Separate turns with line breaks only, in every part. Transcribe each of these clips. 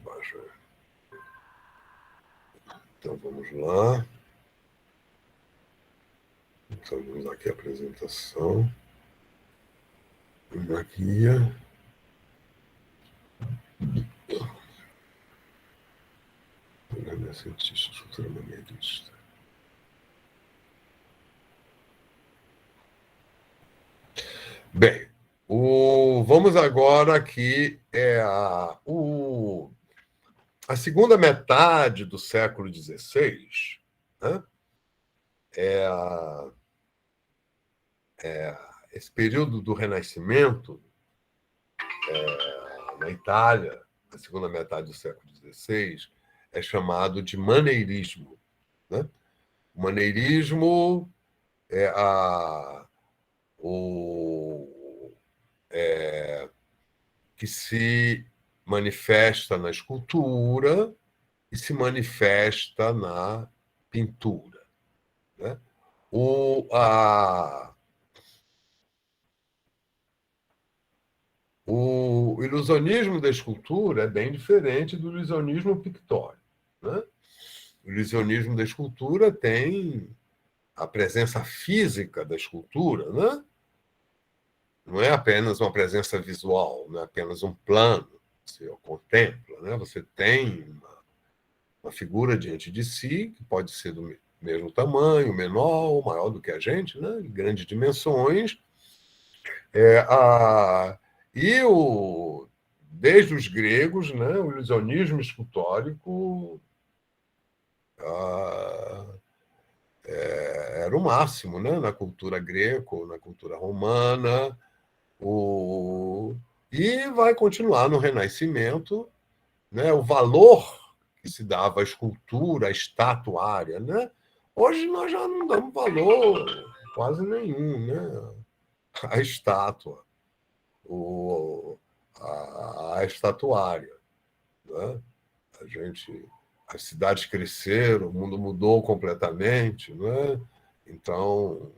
baixo. Então, vamos lá. Então, vamos aqui a apresentação. Uma guia. Programa cientista, estrutura maneirista. Bem, vamos agora aqui a segunda metade do século XVI, né? Esse período do Renascimento na Itália, a segunda metade do século XVI, é chamado de maneirismo, né? O maneirismo é que se manifesta na escultura e se manifesta na pintura, né? O ilusionismo da escultura é bem diferente do ilusionismo pictórico, né? O ilusionismo da escultura tem a presença física da escultura, né? Não é apenas uma presença visual, não é apenas um plano que você contempla, né? Você tem uma figura diante de si, que pode ser do mesmo tamanho, menor ou maior do que a gente, né? De grandes dimensões. Desde os gregos, né? O ilusionismo escultórico era o máximo, né? Na cultura greco, na cultura romana, e vai continuar no Renascimento, né? O valor que se dava à escultura, à estatuária, né? Hoje nós já não damos valor quase nenhum, né? À estátua, a estatuária, né? As cidades cresceram, o mundo mudou completamente, né? Então,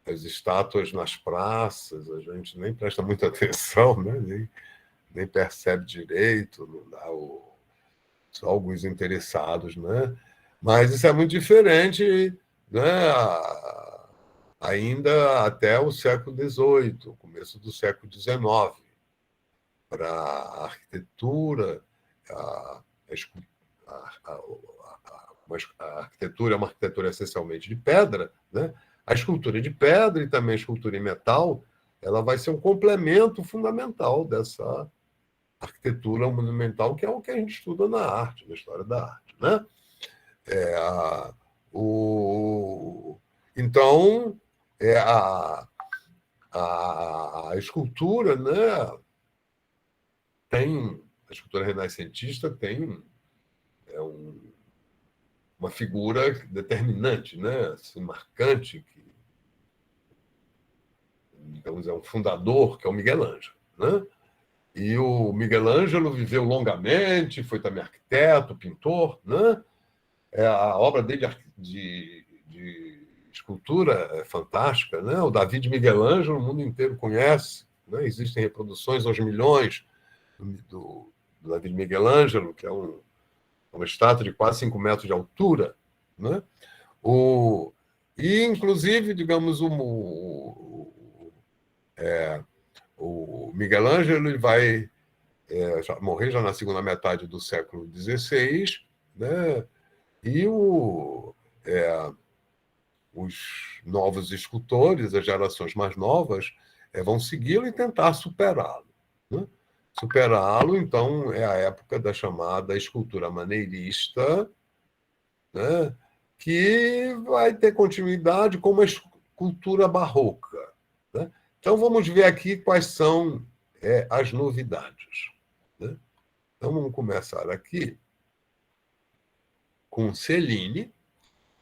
as estátuas nas praças, a gente nem presta muita atenção, né? Nem percebe direito, não dá só alguns interessados, né? Mas isso é muito diferente, né? Ainda até o século XVIII, começo do século XIX, para a arquitetura, a, a arquitetura é uma arquitetura essencialmente de pedra, né? A escultura de pedra e também a escultura em metal, ela vai ser um complemento fundamental dessa arquitetura monumental, que é o que a gente estuda na arte, na história da arte, né? Então, a escultura, né? A escultura renascentista tem uma figura determinante, né? Assim, marcante, que, digamos, é um fundador, que é o Miguel Ângelo, né? E o Miguel Ângelo viveu longamente, foi também arquiteto, pintor, né? A obra dele de escultura é fantástica, né? O Davi de Miguel Ângelo, o mundo inteiro conhece, né? Existem reproduções aos milhões do Davi de Miguel Ângelo, que é uma estátua de quase 5 metros de altura, né? E, inclusive, digamos, o Miguel Ângelo ele vai morrer já na segunda metade do século XVI, né? E os novos escultores, as gerações mais novas, vão segui-lo e tentar superá-lo, né? Superá-lo, então, é a época da chamada escultura maneirista, né? Que vai ter continuidade com uma escultura barroca, né? Então, vamos ver aqui quais são as novidades, né? Então, vamos começar aqui com Cellini,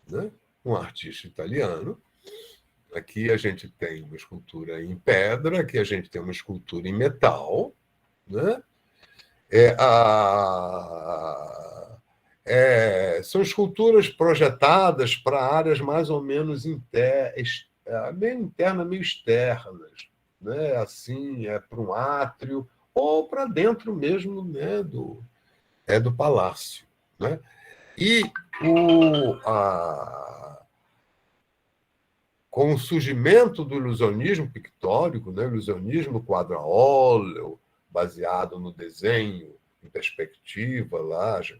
né? Um artista italiano. Aqui a gente tem uma escultura em pedra, aqui a gente tem uma escultura em metal, né? São esculturas projetadas para áreas mais ou menos meio internas, meio externas, né? Assim, para um átrio ou para dentro mesmo, né? é do palácio, né? E o, com o surgimento do ilusionismo pictórico, né? O ilusionismo quadro a óleo, baseado no desenho em perspectiva, lá, as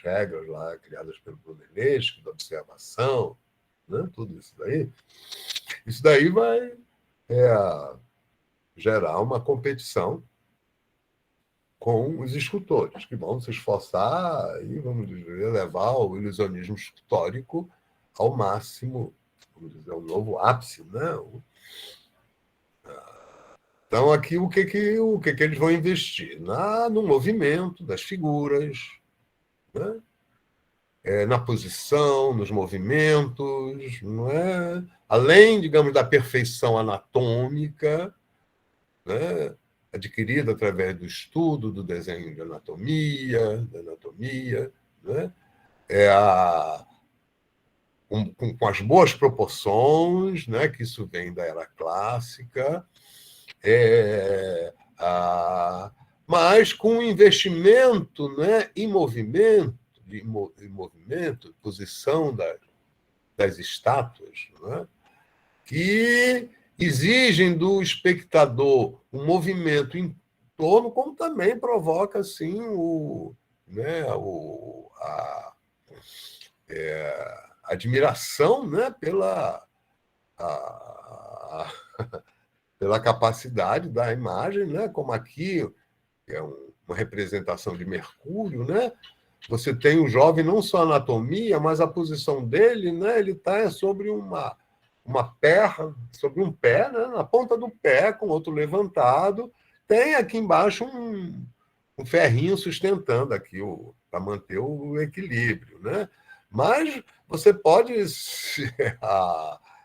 regras lá criadas pelo Brunelleschi, da observação, né? Tudo isso daí vai gerar uma competição com os escultores, que vão se esforçar e, vamos dizer, levar o ilusionismo histórico ao máximo, vamos dizer, um novo ápice, né? Então, aqui, o que eles vão investir? No movimento das figuras, né? Na posição, nos movimentos, não é? Além, digamos, da perfeição anatômica, né? Adquirida através do estudo do desenho de anatomia, da anatomia, né? É a, com as boas proporções, né? Que isso vem da era clássica, é, a, mas com investimento, né? Em movimento, em movimento, posição das estátuas, né? Que exigem do espectador um movimento em torno, como também provoca assim né, a admiração, né, a, pela capacidade da imagem, né, como aqui é uma representação de Mercúrio, né? Você tem o jovem não só a anatomia, mas a posição dele, né? Ele está sobre uma perna, sobre um pé, né? Na ponta do pé, com outro levantado. Tem aqui embaixo um ferrinho sustentando aqui para manter o equilíbrio, né? Mas você pode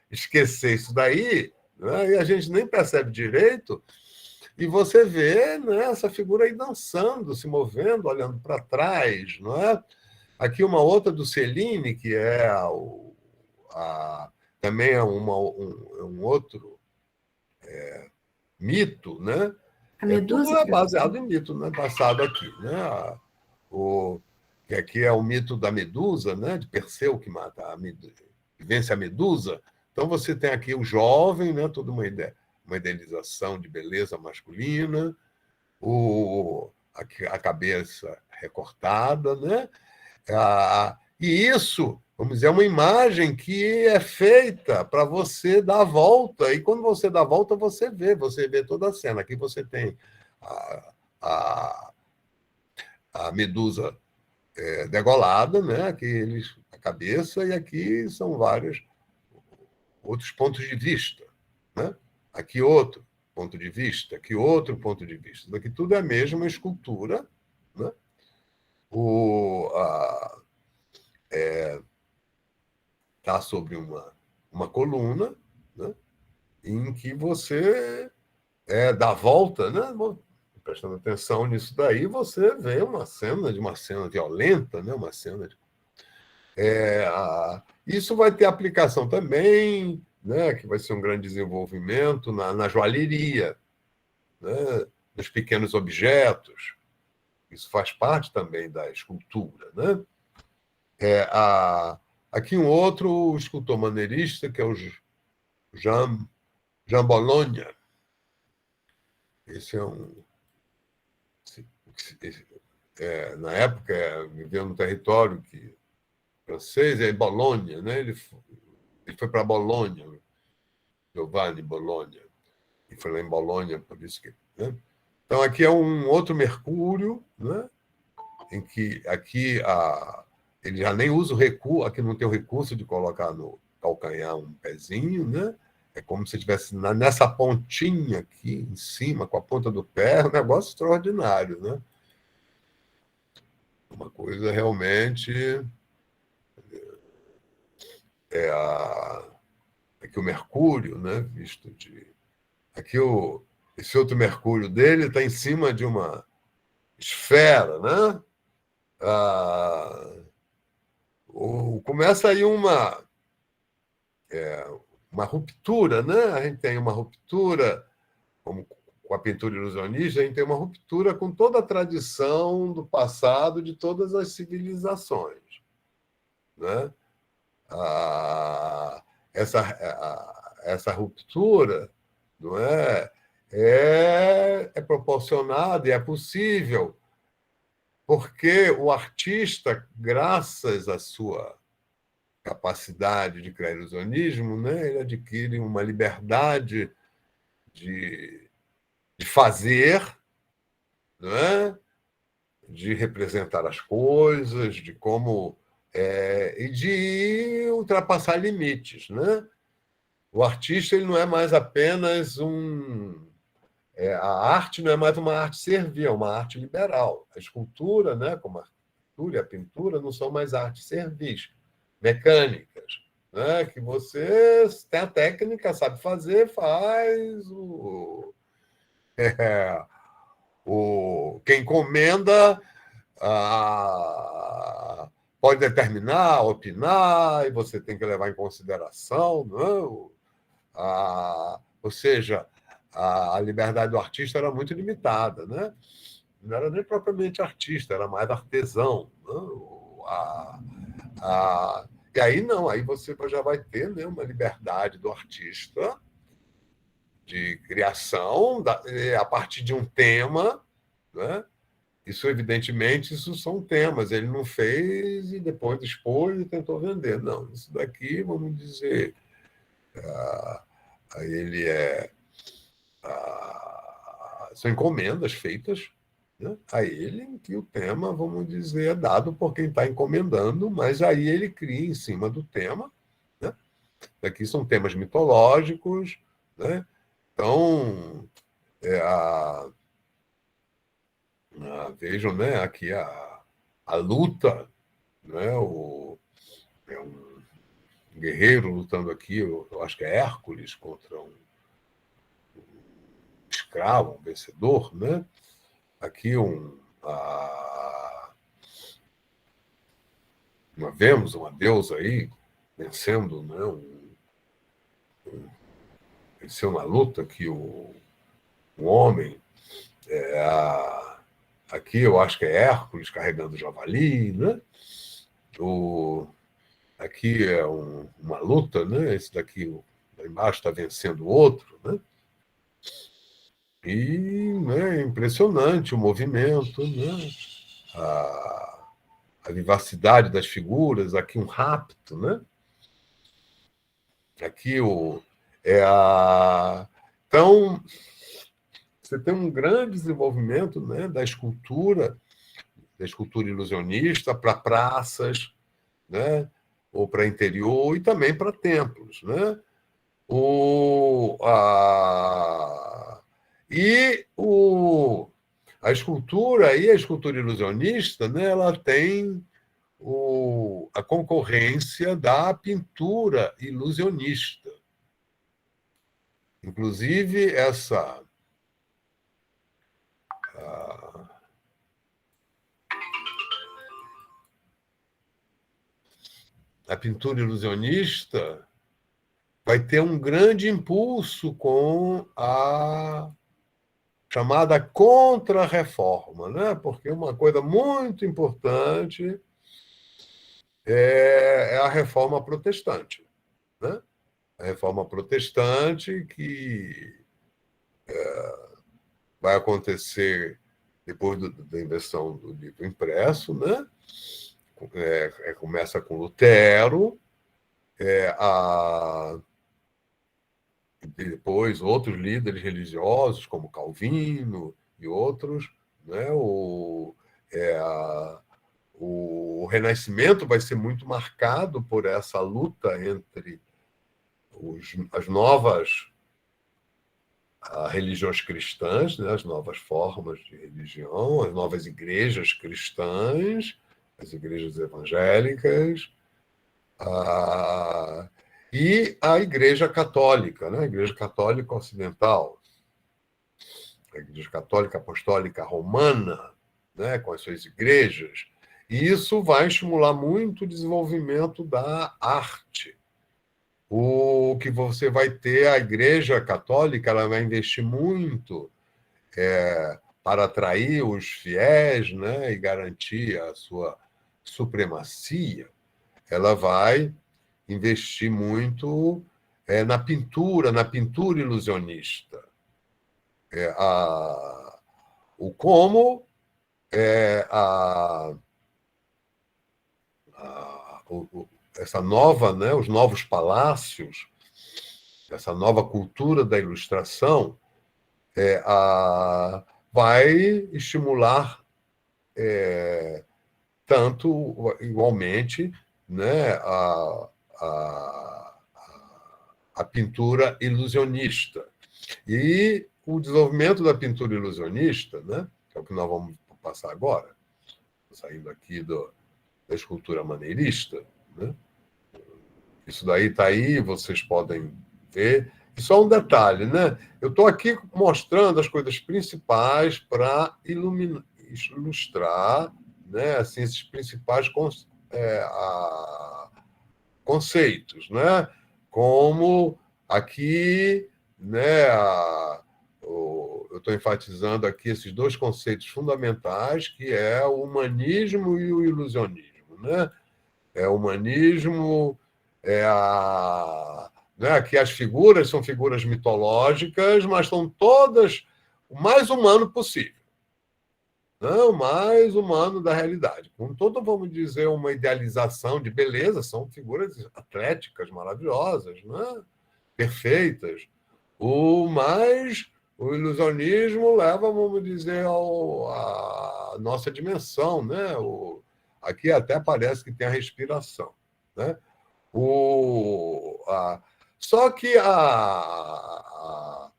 esquecer isso daí, né? E a gente nem percebe direito, e você vê, né, essa figura aí dançando, se movendo, olhando para trás, não é? Aqui uma outra do Cellini, que é também é um outro mito, né?
A Medusa,
Tudo é baseado
professor?
em mito, né? Passado aqui, né? O, que aqui é o mito da Medusa, né? De Perseu que mata que vence a Medusa. Então você tem aqui o jovem, né? Toda uma idealização de beleza masculina, a cabeça recortada, né? E isso, vamos dizer, é uma imagem que é feita para você dar a volta, e quando você dá a volta, você vê toda a cena. Aqui você tem a, a, a medusa degolada, né? A cabeça, e aqui são vários outros pontos de vista, né? Aqui outro ponto de vista, aqui outro ponto de vista. Daqui tudo é a mesma escultura, né? Está sobre uma coluna, né? Em que você dá a volta, né? Prestando atenção nisso daí, você vê uma cena violenta, né? Uma cena de isso vai ter aplicação também, né, que vai ser um grande desenvolvimento na joalheria, né, nos pequenos objetos. Isso faz parte também da escultura. Né? Aqui um outro escultor maneirista, que é o Jean Bologna. Esse é um. Na época, vivia no território francês, é Bologna, né? Ele foi para Bologna, Giovanni Bologna, e foi lá em Bologna, por isso que. Né? Então, aqui é um outro Mercúrio, né? Em que aqui ele já nem usa o recurso, aqui não tem o recurso de colocar no calcanhar um pezinho, né? É como se estivesse nessa pontinha aqui em cima, com a ponta do pé, um negócio extraordinário, né? Uma coisa realmente aqui o Mercúrio, né? Visto de aqui esse outro Mercúrio dele está em cima de uma esfera, né? Começa aí uma ruptura, né? A gente tem uma ruptura com a pintura ilusionista, a gente tem uma ruptura com toda a tradição do passado de todas as civilizações, né? Essa ruptura, não é proporcionada e é possível porque o artista, graças à sua capacidade de criar ilusionismo, né, ele adquire uma liberdade de fazer, não é? De representar as coisas, de como e de ultrapassar limites, né? O artista ele não é mais apenas a arte não é mais uma arte servil, é uma arte liberal. A escultura, né, como a escultura e a pintura, não são mais artes servis, mecânicas, né, que você tem a técnica, sabe fazer, faz quem encomenda pode determinar, opinar, e você tem que levar em consideração, não? Ou seja, a liberdade do artista era muito limitada, né? Não era nem propriamente artista, era mais artesão. Não? E aí não, aí você já vai ter, né, uma liberdade do artista de criação a partir de um tema, né? Isso, evidentemente, isso são temas. Ele não fez e depois expôs e tentou vender. Não, isso daqui, vamos dizer, ele são encomendas feitas, né, a ele, em que o tema, vamos dizer, é dado por quem está encomendando, mas aí ele cria em cima do tema. Né? Daqui são temas mitológicos, né? Então, vejam, né, aqui a luta, né, é um guerreiro lutando aqui, eu acho que é Hércules contra um escravo, um vencedor, né? Aqui uma Vênus, uma deusa aí, vencendo, né, venceu na luta que um homem, aqui eu acho que é Hércules carregando o javali, né? Aqui é uma luta, né? Esse daqui, lá embaixo, está vencendo o outro, né? E, né, é impressionante o movimento, né? A vivacidade das figuras, aqui um rapto, né? Aqui Então, você tem um grande desenvolvimento, né, da escultura ilusionista para praças, né, ou para interior e também para templos, né? A escultura ilusionista, né, ela tem a concorrência da pintura ilusionista. Inclusive, a pintura ilusionista vai ter um grande impulso com a chamada contra-reforma, né? Porque uma coisa muito importante é a reforma protestante, né? A reforma protestante que vai acontecer depois da invenção do livro impresso, né? Começa com Lutero, depois outros líderes religiosos, como Calvino e outros, né? O Renascimento vai ser muito marcado por essa luta entre as novas religiões cristãs, né? As novas formas de religião, as novas igrejas cristãs, as igrejas evangélicas, e a Igreja Católica, né? A Igreja Católica Ocidental, a Igreja Católica Apostólica Romana, né? Com as suas igrejas. E isso vai estimular muito o desenvolvimento da arte. O que você vai ter, a Igreja Católica, ela vai investir muito para atrair os fiéis, né, e garantir a sua supremacia, ela vai investir muito na pintura ilusionista. O como a, essa nova, né, os novos palácios, essa nova cultura da ilustração, vai estimular tanto, igualmente, né, a pintura ilusionista. E o desenvolvimento da pintura ilusionista, né, que é o que nós vamos passar agora, saindo aqui da escultura maneirista, né? Isso daí está aí, vocês podem ver. E só um detalhe, né? Eu estou aqui mostrando as coisas principais para ilustrar, né, assim, esses principais conceitos, né? Como aqui, né, eu estou enfatizando aqui esses dois conceitos fundamentais, que é o humanismo e o ilusionismo, né? O humanismo né, que as figuras são figuras mitológicas, mas são todas o mais humano possível. Não, o mais humano da realidade. Com todo, vamos dizer, uma idealização de beleza, são figuras atléticas, maravilhosas, né? Perfeitas. O ilusionismo leva, vamos dizer, à nossa dimensão, né? Aqui até parece que tem a respiração, né? Só que a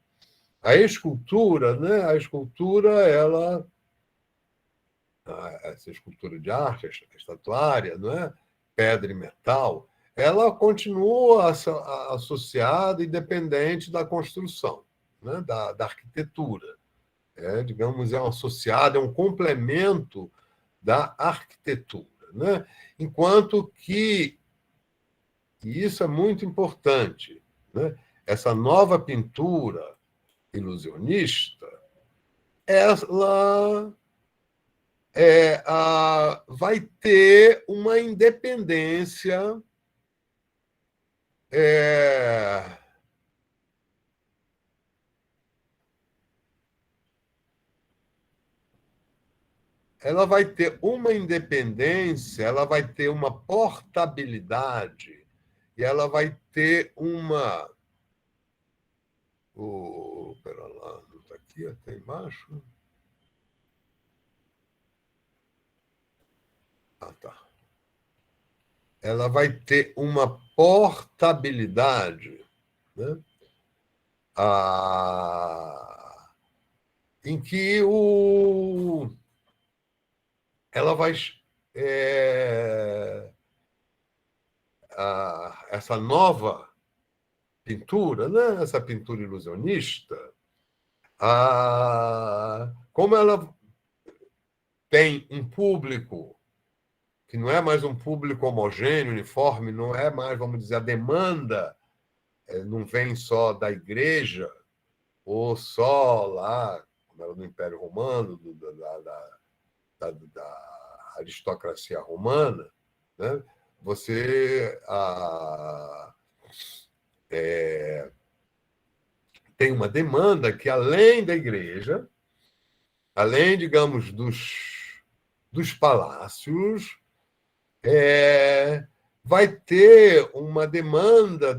escultura, né? A escultura, essa escultura de arte, a estatuária, não é? Pedra e metal, ela continua associada e dependente da construção, né? da arquitetura. Digamos, é um associado, é um complemento da arquitetura. Né? Enquanto que, e isso é muito importante, né? Essa nova pintura ilusionista, ela vai ter uma independência ela vai ter uma independência, ela vai ter uma portabilidade e ela vai ter uma... Pera lá, não está aqui, até embaixo. Ah, tá. Ela vai ter uma portabilidade, né? Em que ela vai... essa nova pintura, né? Essa pintura ilusionista, como ela tem um público que não é mais um público homogêneo, uniforme, não é mais, vamos dizer, a demanda não vem só da igreja, ou só lá, como era no Império Romano, da aristocracia romana, né? Você tem uma demanda que, além da igreja, além, digamos, dos palácios, vai ter uma demanda,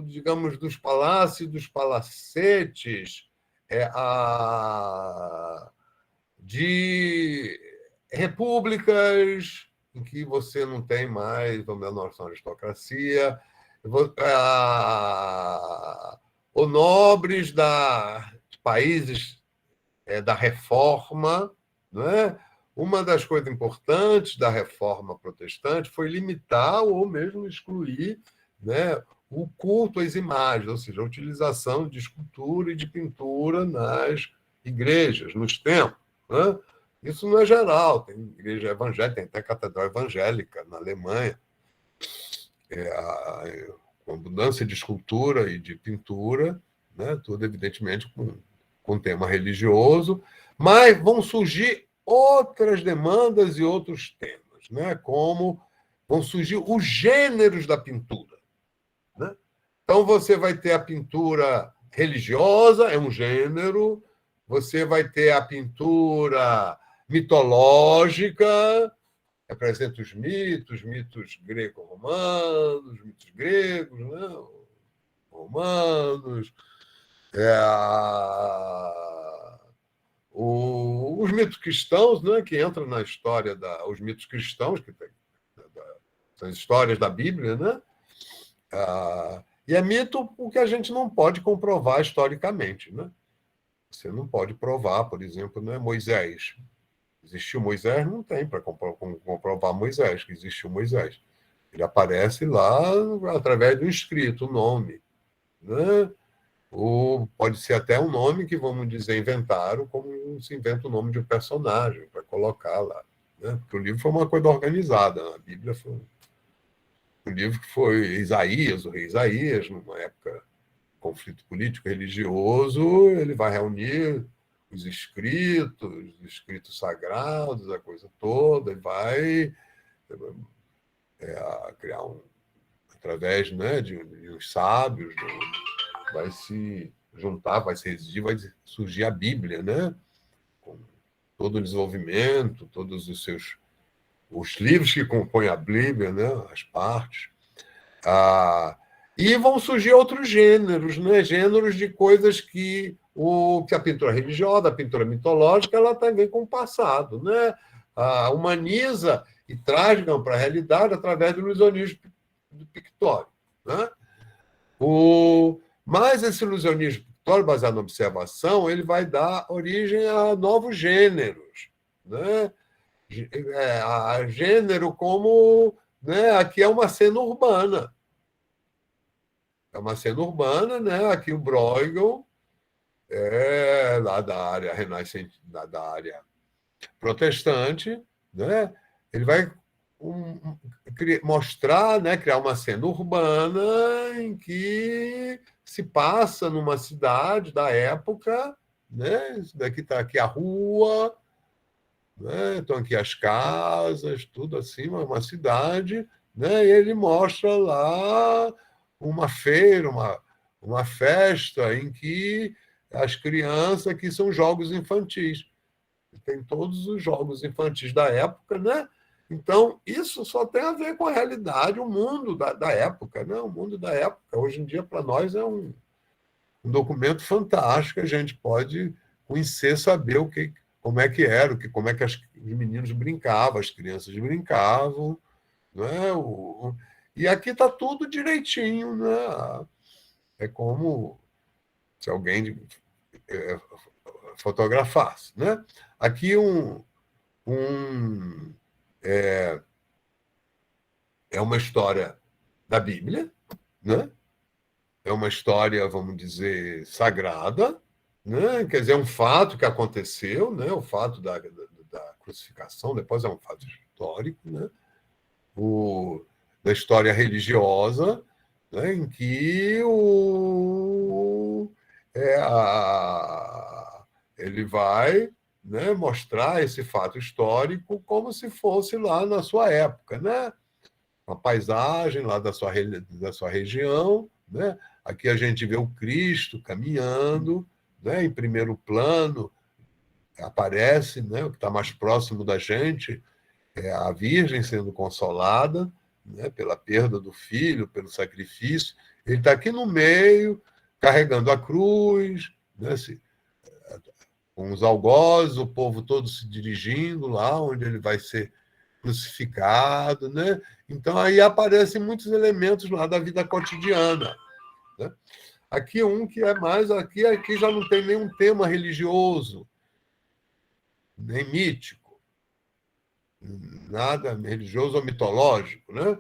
digamos, dos palácios, dos palacetes, de repúblicas em que você não tem mais, vamos dizer, a nossa aristocracia, ou nobres de países da reforma, não é? Uma das coisas importantes da reforma protestante foi limitar ou mesmo excluir, né, o culto às imagens, ou seja, a utilização de escultura e de pintura nas igrejas, nos templos. Né? Isso não é geral, tem igreja evangélica, tem até catedral evangélica na Alemanha, com abundância de escultura e de pintura, né, tudo evidentemente com com tema religioso, mas vão surgir outras demandas e outros temas, né? Como vão surgir os gêneros da pintura, né? Então, você vai ter a pintura religiosa, é um gênero, você vai ter a pintura mitológica, representa os mitos greco-romanos, mitos gregos, né? Romanos, os mitos cristãos, né? Que entram na história os mitos cristãos, que são as histórias da Bíblia, né? E é mito porque a gente não pode comprovar historicamente, né? Você não pode provar, por exemplo, né, Moisés. Existiu Moisés? Não tem para comprovar Moisés, que existiu Moisés. Ele aparece lá através do escrito, o nome, né? Ou pode ser até um nome que, vamos dizer, inventaram, como se inventa o nome de um personagem, para colocar lá, né? Porque o livro foi uma coisa organizada, a Bíblia foi um livro que foi Isaías, o rei Isaías, numa época conflito político religioso, ele vai reunir os escritos sagrados, a coisa toda, e vai criar através, né, de uns sábios, vai se juntar, vai se residir, vai surgir a Bíblia, né, com todo o desenvolvimento, todos os livros que compõem a Bíblia, né, as partes. E vão surgir outros gêneros, né? Gêneros de coisas que a pintura religiosa, a pintura mitológica, ela também com o passado, né? Humaniza e traz para a realidade através do ilusionismo pictórico, né? Mas esse ilusionismo pictórico, baseado na observação, ele vai dar origem a novos gêneros, né? A gênero como, né? Aqui é uma cena urbana. É uma cena urbana, né? Aqui o Bruegel é lá da área renascente, da área protestante, né? Ele vai mostrar, né? Criar uma cena urbana em que se passa numa cidade da época, né? Isso daqui está aqui a rua, né? Estão aqui as casas, tudo assim, uma cidade, né? E ele mostra lá uma feira, uma festa em que as crianças, que são jogos infantis. Tem todos os jogos infantis da época, né? Então, isso só tem a ver com a realidade, o mundo da época, né? O mundo da época, hoje em dia, para nós, é um documento fantástico, a gente pode conhecer, saber como é que era, como é que os meninos brincavam, as crianças brincavam, né? E aqui está tudo direitinho, né? É como se alguém fotografasse, né? Aqui é uma história da Bíblia, né? É uma história, vamos dizer, sagrada, né? Quer dizer, é um fato que aconteceu, né? O fato da crucificação, depois é um fato histórico, né? Da história religiosa, né? Em que ele vai, né, mostrar esse fato histórico como se fosse lá na sua época, né? Uma paisagem lá da sua região, né? Aqui a gente vê o Cristo caminhando, né? Em primeiro plano aparece, né? O que está mais próximo da gente é a Virgem sendo consolada, né? Pela perda do filho, pelo sacrifício. Ele está aqui no meio, carregando a cruz, né? Com os algozes, o povo todo se dirigindo lá onde ele vai ser crucificado, né? Então aí aparecem muitos elementos lá da vida cotidiana, né? Aqui que é mais aqui já não tem nenhum tema religioso, nem mítico, nada religioso ou mitológico, né?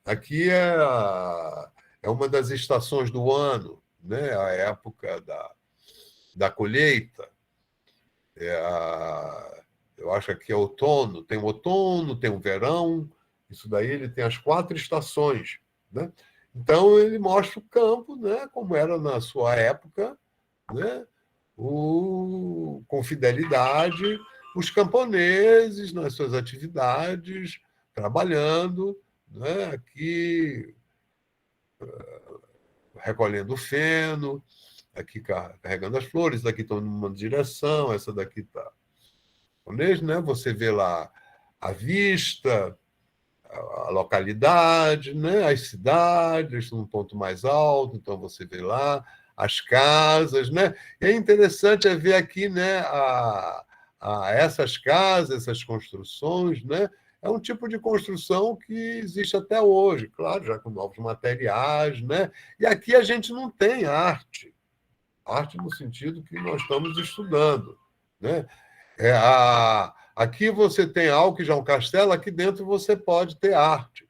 Aqui é uma das estações do ano, né? A época da colheita. Eu acho que aqui é outono, tem o verão, isso daí ele tem as 4 estações, né? Então ele mostra o campo, né, como era na sua época, né? com fidelidade os camponeses nas suas atividades, trabalhando, né, aqui recolhendo o feno, aqui carregando as flores, daqui estão numa direção, essa daqui está. Né? Você vê lá a vista, a localidade, né? As cidades, num ponto mais alto, então você vê lá as casas, né? E é interessante ver aqui, né, essas casas, essas construções, né? É um tipo de construção que existe até hoje, claro, já com novos materiais, né? E aqui a gente não tem arte, arte no sentido que nós estamos estudando, né? Aqui você tem algo que já é um castelo, aqui dentro você pode ter arte,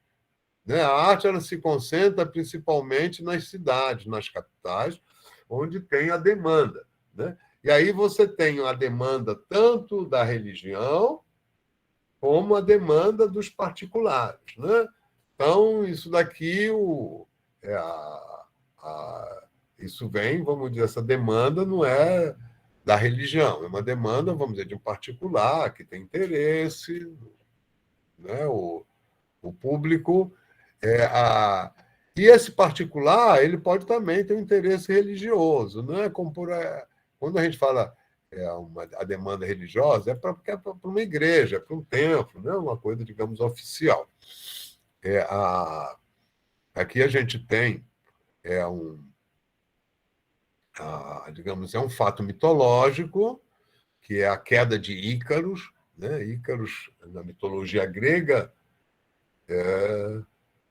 né? A arte ela se concentra principalmente nas cidades, nas capitais, onde tem a demanda, né? E aí você tem a demanda tanto da religião como a demanda dos particulares, né? Então, isso daqui, é isso vem, vamos dizer, essa demanda não é da religião, é uma demanda, vamos dizer, de um particular que tem interesse, né? O público e esse particular ele pode também ter um interesse religioso, não é como quando a gente fala a demanda religiosa é para uma igreja, para um templo, não é uma coisa, digamos, oficial. Aqui a gente tem digamos, é um fato mitológico que é a queda de Ícaros, né? Ícaros na mitologia grega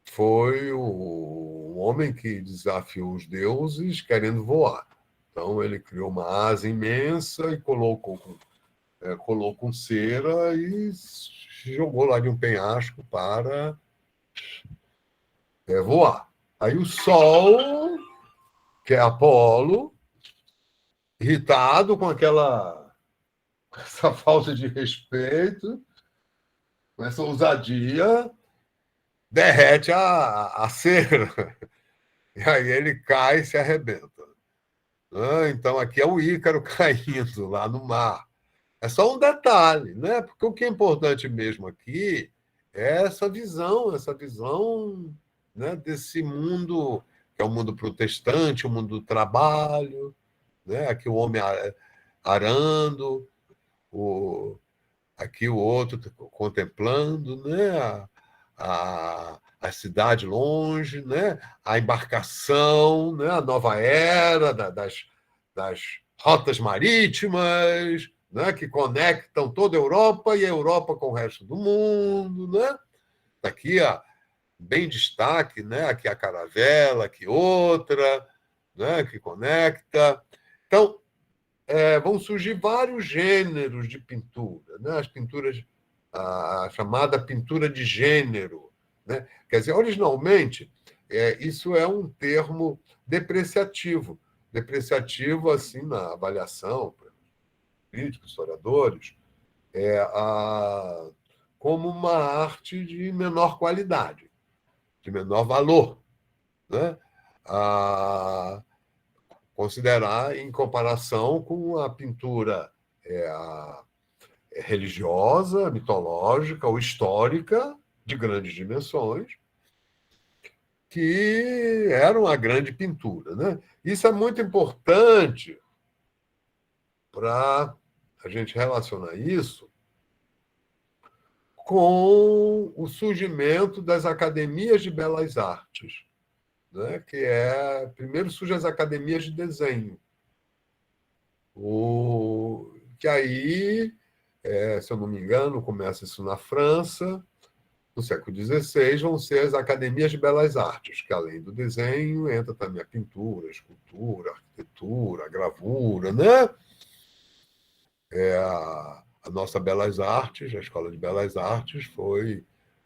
foi o homem que desafiou os deuses querendo voar. Então, ele criou uma asa imensa e colocou com cera e se jogou lá de um penhasco para voar. Aí o Sol, que é Apolo, irritado com essa falta de respeito, com essa ousadia, derrete a cera. E aí ele cai e se arrebenta. Então, aqui é o Ícaro caindo lá no mar. É só um detalhe, né? Porque o que é importante mesmo aqui é essa visão, né, desse mundo, que é o mundo protestante, o mundo do trabalho, né? Aqui o homem arando, aqui o outro contemplando, né? A cidade longe, né? A embarcação, né? A nova era das rotas marítimas, né? Que conectam toda a Europa e a Europa com o resto do mundo, né? Aqui, bem destaque, né? Aqui a caravela, aqui outra, né? Que conecta. Então, vão surgir vários gêneros de pintura, né? As pinturas, a chamada pintura de gênero, né? Quer dizer, originalmente, isso é um termo depreciativo, assim na avaliação, críticos, historiadores, como uma arte de menor qualidade, de menor valor, né? Considerar em comparação com a pintura religiosa, mitológica ou histórica de grandes dimensões, que era uma grande pintura, né? Isso é muito importante para a gente relacionar isso com o surgimento das academias de belas artes, né? Primeiro surgem as academias de desenho, que aí, se eu não me engano, começa isso na França. No século XVI vão ser as academias de belas artes, que além do desenho entra também a pintura, a escultura, a arquitetura, a gravura, né? A nossa Belas Artes, a Escola de Belas Artes, foi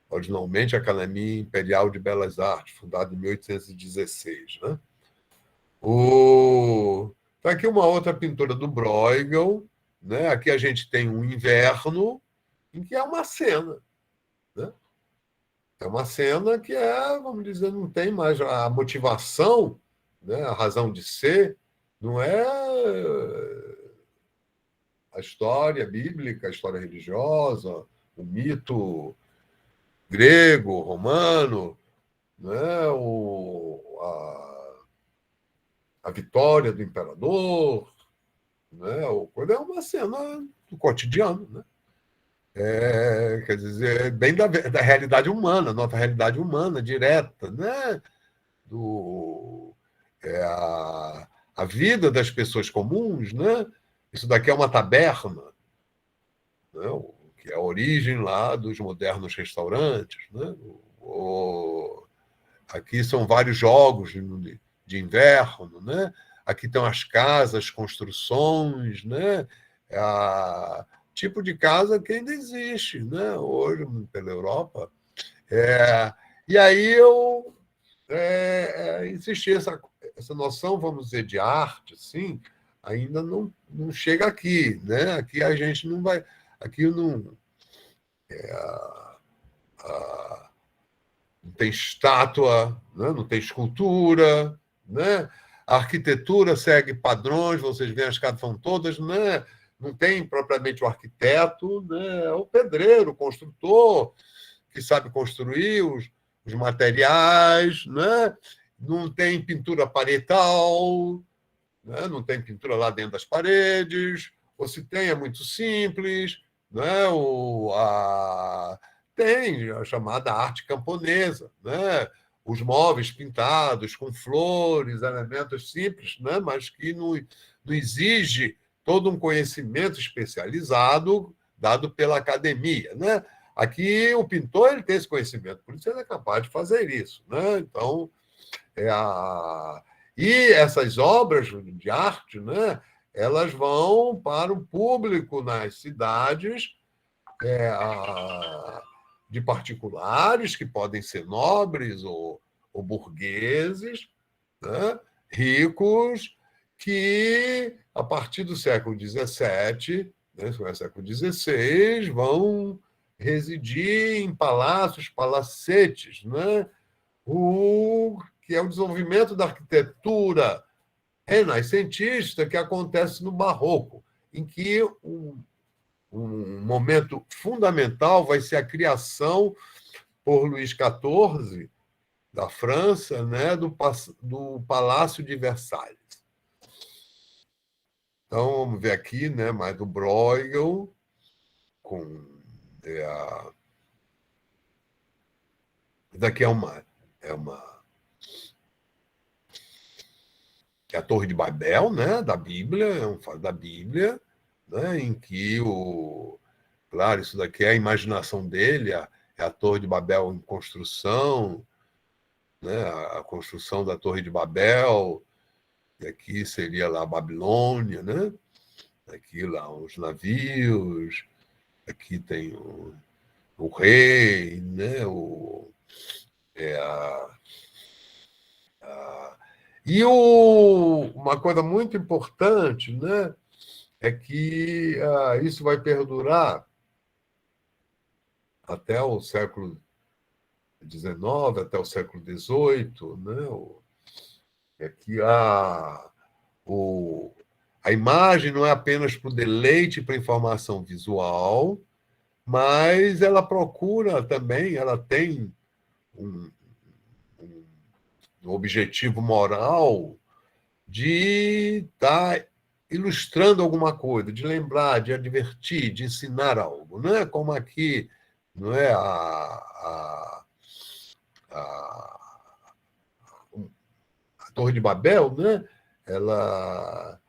originalmente a Academia Imperial de Belas Artes, fundada em 1816, né? Tá aqui uma outra pintura do Bruegel, né? Aqui a gente tem um inverno em que é uma cena, né? É uma cena que vamos dizer, não tem mais a motivação, né? A razão de ser, não é a história bíblica, a história religiosa, o mito grego, romano, né? A vitória do imperador, né? É uma cena do cotidiano, né? Quer dizer, bem da realidade humana, nossa realidade humana direta, né? Do, a vida das pessoas comuns, né? Isso daqui é uma taberna, né? Que é a origem lá dos modernos restaurantes, né? Aqui são vários jogos de inverno, né? Aqui estão as casas, construções, né? Tipo de casa que ainda existe, né? Hoje pela Europa. E aí eu insisti, essa noção, vamos dizer, de arte, assim, ainda não chega aqui, né? Aqui a gente não vai, aqui não tem estátua, né? Não tem escultura, né? A arquitetura segue padrões, vocês veem as casas são todas, né? Não tem propriamente o arquiteto, né? É o pedreiro, o construtor, que sabe construir os materiais, né? Não tem pintura parietal, né? Não tem pintura lá dentro das paredes, ou se tem, é muito simples, né? Tem a chamada arte camponesa, né? Os móveis pintados com flores, elementos simples, né? Mas que não exige todo um conhecimento especializado dado pela academia, né? Aqui o pintor ele tem esse conhecimento, por isso ele é capaz de fazer isso, né? Então, é a... e essas obras de arte, né? Elas vão para o público nas cidades, de particulares, que podem ser nobres ou burgueses, né? Ricos, que, a partir do século XVII, né, século XVI, vão residir em palácios, palacetes, né? Que é o desenvolvimento da arquitetura renascentista que acontece no Barroco, em que um momento fundamental vai ser a criação por Luís XIV da França, né, do Palácio de Versalhes. Então, vamos ver aqui, né, mais do Bruegel, com daqui é a Torre de Babel, né, da Bíblia, é um fato da Bíblia, né, em que claro, isso daqui é a imaginação dele, é a Torre de Babel em construção, né, a construção da Torre de Babel, e aqui seria lá a Babilônia, né? Aqui lá os navios, aqui tem o rei, né? Uma coisa muito importante, né? É que isso vai perdurar até o século XIX, até o século XVIII, né? É que a imagem não é apenas para o deleite, para a informação visual, mas ela procura também, ela tem um, um objetivo moral de estar ilustrando alguma coisa, de lembrar, de advertir, de ensinar algo. Não é como aqui, não é a, a Torre de Babel, né? Ela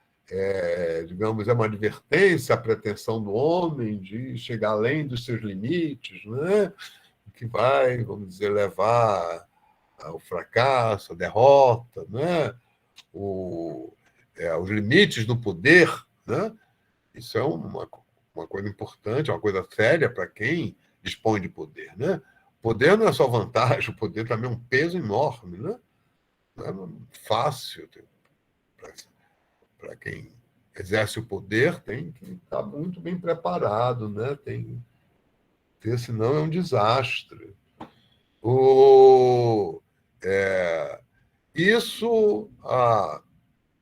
digamos, é uma advertência à pretensão do homem de chegar além dos seus limites, né? Que vai, vamos dizer, levar ao fracasso, à derrota, né? Os limites do poder, né? Isso é uma coisa importante, uma coisa séria para quem dispõe de poder, né? Poder não é só vantagem, o poder também é um peso enorme, né? Não é fácil para quem exerce o poder, tem que estar muito bem preparado, né? Porque senão é um desastre. Isso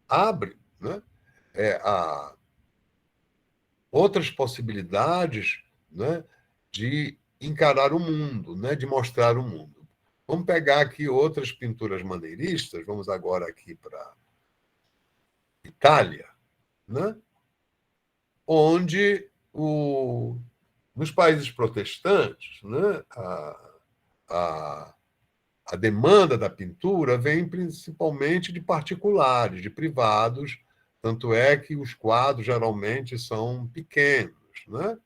abre, né? outras possibilidades, né, de encarar o mundo, né, de mostrar o mundo. Vamos pegar aqui outras pinturas maneiristas, vamos agora aqui para Itália, né, onde nos países protestantes, né, a, a demanda da pintura vem principalmente de particulares, de privados, tanto é que os quadros geralmente são pequenos, né?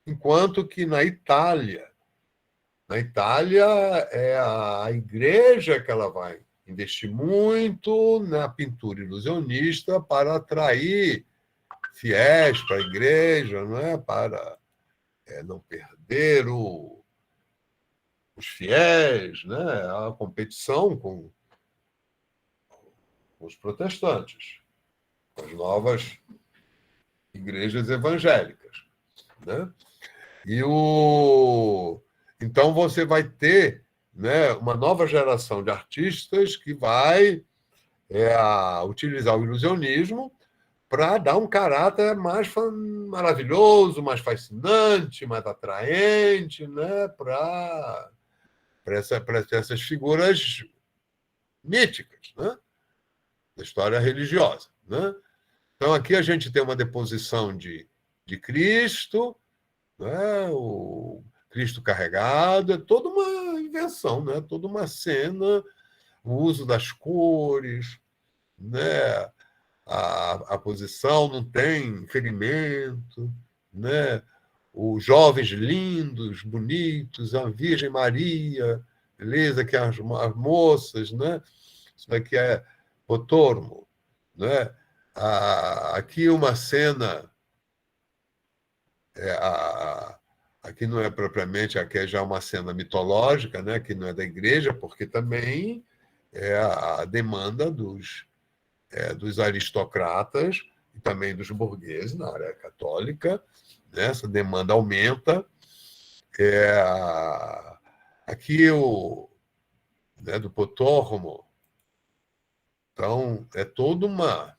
Enquanto que na Itália é a igreja que ela vai investir muito na pintura ilusionista para atrair fiéis para a igreja, não é? Para não perder os fiéis, né? A competição com os protestantes, com as novas igrejas evangélicas, né? Então você vai ter, né, uma nova geração de artistas que vai utilizar o ilusionismo para dar um caráter mais maravilhoso, mais fascinante, mais atraente, né, para essas figuras míticas, né, da história religiosa, né? Então, aqui a gente tem uma deposição de Cristo, né? O Cristo carregado, é toda uma invenção, né? Toda uma cena, o uso das cores, né? A posição não tem ferimento, né? Os jovens lindos, bonitos, a Virgem Maria, beleza, que as moças, né? Isso daqui é Potormo, né? Aqui uma cena, aqui não é propriamente, aqui é já uma cena mitológica, né? Que não é da igreja, porque também é a demanda dos aristocratas e também dos burgueses na área católica, né? Essa demanda aumenta. Aqui né, do Potormo, então é toda uma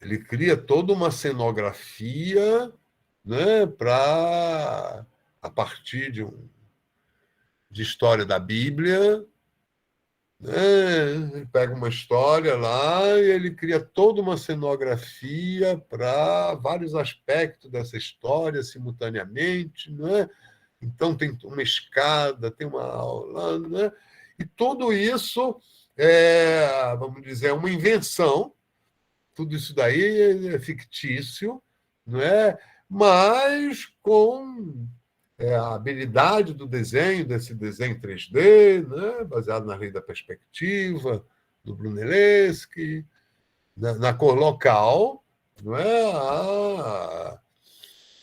ele cria toda uma cenografia, né, para a partir de história da Bíblia, né, ele pega uma história lá e ele cria toda uma cenografia para vários aspectos dessa história simultaneamente, né? Então tem uma escada, tem uma aula, né? E tudo isso vamos dizer, uma invenção. Tudo isso daí é fictício, não é? Mas com a habilidade do desenho, desse desenho 3D, né? Baseado na lei da perspectiva, do Brunelleschi, na cor local, não é?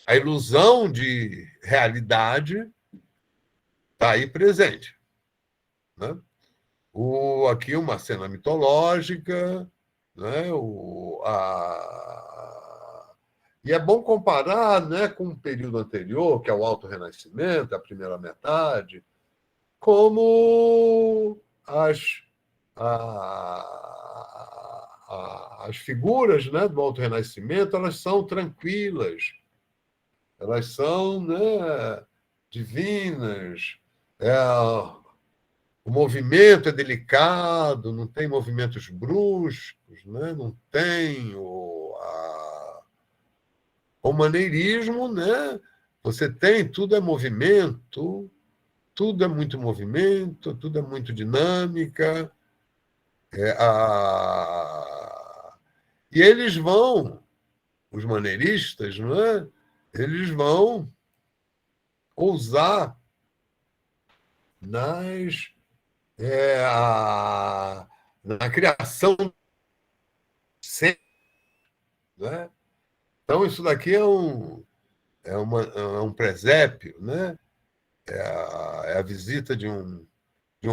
A ilusão de realidade está aí presente. Né? Aqui uma cena mitológica, né? E é bom comparar, né, com o período anterior, que é o Alto Renascimento, a primeira metade, como as figuras, né, do Alto Renascimento, elas são tranquilas, elas são, né, divinas, o movimento é delicado, não tem movimentos bruscos, né? Não tem o maneirismo, né? Você tem, tudo é movimento, tudo é muito movimento, tudo é muito dinâmica. E eles vão, os maneiristas, não é? Eles vão ousar na criação, né? Então, isso daqui é um presépio, né? É a visita de um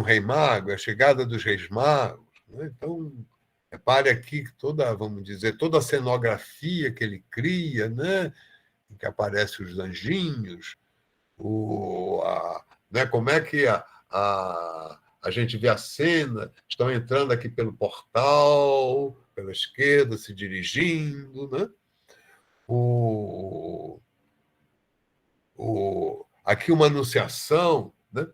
rei mago, é a chegada dos reis magos. Né? Então, repare aqui que vamos dizer, toda a cenografia que ele cria, né? Em que aparecem os anjinhos, né? Como é que a gente vê a cena, estão entrando aqui pelo portal, pela esquerda, se dirigindo, né? aqui uma anunciação, né?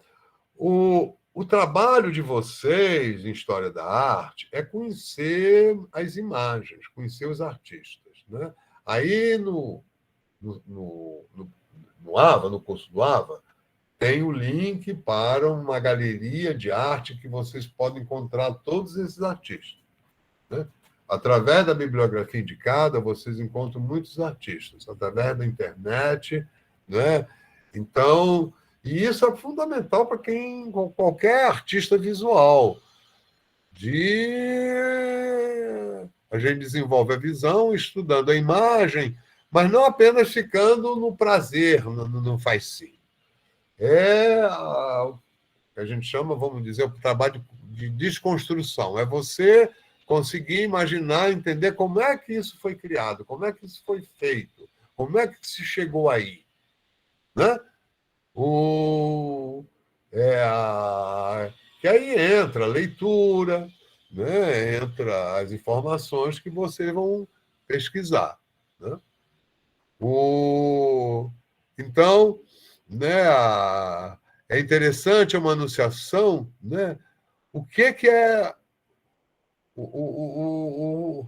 O trabalho de vocês em História da Arte é conhecer as imagens, conhecer os artistas, né? Aí no AVA, no curso do AVA, tem o link para uma galeria de arte que vocês podem encontrar todos esses artistas, né? Através da bibliografia indicada, vocês encontram muitos artistas, através da internet, né? Então, e isso é fundamental para qualquer artista visual. A gente desenvolve a visão estudando a imagem, mas não apenas ficando no prazer, no faz-sim. O que a gente chama, vamos dizer, o trabalho de desconstrução. É você conseguir imaginar, entender como é que isso foi criado, como é que isso foi feito, como é que se chegou aí, né? Que aí entra a leitura, né? Entra as informações que vocês vão pesquisar, né? Então, né, é interessante uma anunciação, né? O que é o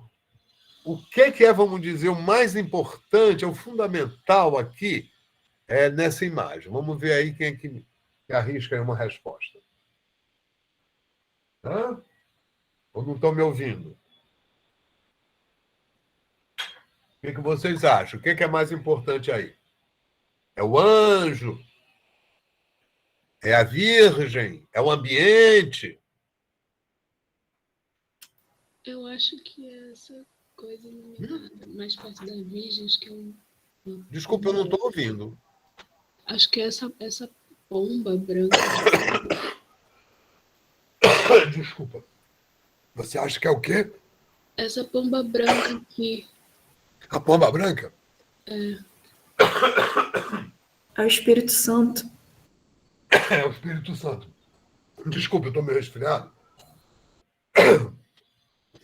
que é, vamos dizer, o mais importante, o fundamental aqui nessa imagem. Vamos ver aí quem é que arrisca aí uma resposta. Hã? Ou não estão me ouvindo? O que vocês acham? O que é mais importante aí? É o anjo? É a Virgem? É o ambiente?
Eu acho que é essa coisa iluminada, mais perto da Virgem, acho que é um...
Desculpa, eu não estou ouvindo.
Acho que é essa pomba branca.
Desculpa. Você acha que é o quê?
Essa pomba branca aqui.
A pomba branca?
É.
É o Espírito Santo.
É o Espírito Santo. Desculpa, eu estou meio resfriado.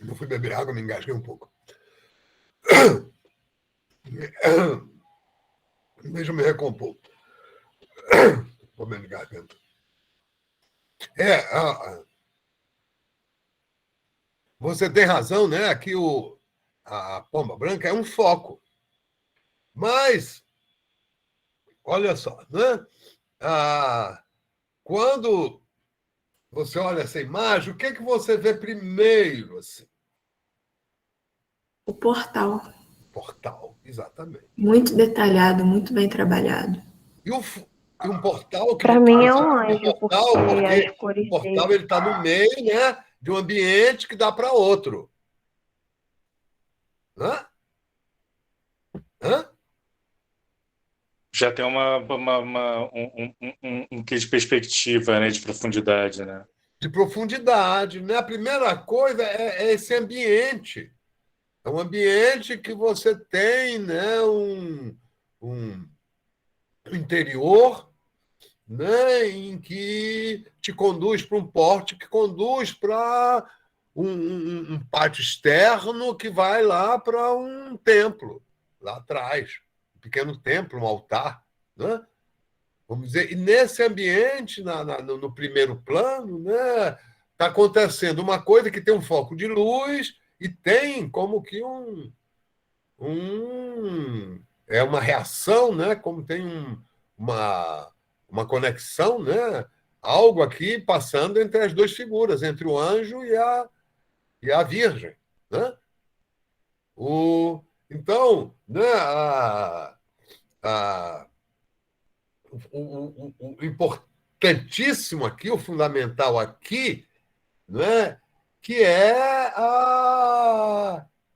Eu fui beber água, me engasguei um pouco. Deixa eu me recompor. Estou meio de garganta. Você tem razão, né? Aqui a pomba branca é um foco. Mas, olha só, né? Quando você olha essa imagem, o que você vê primeiro? Assim?
O portal.
Portal, exatamente.
Muito detalhado, muito bem trabalhado.
E um portal que...
Para mim é um anjo, porque as cores
o portal
dele...
está no meio, né, de um ambiente que dá para outro. Hã?
Já tem um quê de perspectiva, né, de profundidade, né?
De profundidade, né? A primeira coisa é esse ambiente. É um ambiente que você tem, né, um interior, né, em que te conduz para um porte, que conduz para um pátio externo que vai lá para um templo, lá atrás. Um pequeno templo, um altar, né? Vamos dizer, e nesse ambiente, no primeiro plano, né, está acontecendo uma coisa que tem um foco de luz e tem como que uma reação, né, como tem uma conexão, né, algo aqui passando entre as duas figuras, entre o anjo e a Virgem, né? Então, né, o importantíssimo aqui, o fundamental aqui, né, que é